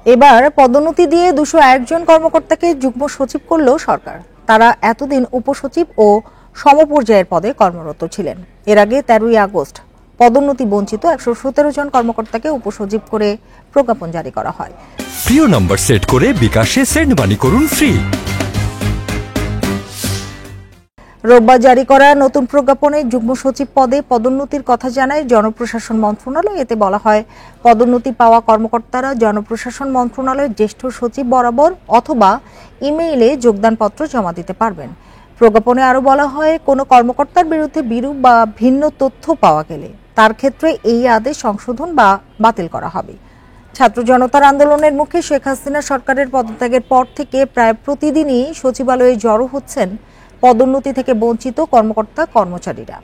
এবার পদোন্নতি দিয়ে 201 জন কর্মকর্তাকে যুগ্ম সচিব করল সরকার। তারা এতদিন উপসচিব ও সমপর্যায়ের পদে কর্মরত ছিলেন। এর আগে 13ই আগস্ট পদোন্নতি বঞ্চিত 117 জন কর্মকর্তাকে উপসচিব করে প্রজ্ঞাপন জারি করা হয়। প্রিয় নম্বর সেট করে বিকাশে সেন্ড মানি করুন ফ্রি। রোববার জারি করা নতুন প্রজ্ঞাপনে যুগ্ম সচিব পদে পদোন্নতির কথা জানায় জনপ্রশাসন মন্ত্রণালয়। এতে বলা হয়, পদোন্নতি পাওয়া কর্মকর্তারা জনপ্রশাসন মন্ত্রণালয়ের জ্যেষ্ঠ সচিব বরাবর অথবা ইমেইলে যোগদানপত্র জমা দিতে পারবেন। প্রজ্ঞাপনে আরও বলা হয়, কোনো কর্মকর্তার বিরুদ্ধে বিরূপ বা ভিন্ন তথ্য পাওয়া গেলে তার ক্ষেত্রে এই আদেশ সংশোধন বা বাতিল করা হবে। ছাত্র জনতার আন্দোলনের মুখে শেখ হাসিনা সরকারের পদত্যাগের পর থেকে প্রায় প্রতিদিনই সচিবালয়ে জড়ো হচ্ছেন পদোন্নতি থেকে বঞ্চিত কর্মকর্তা কর্মচারীরা।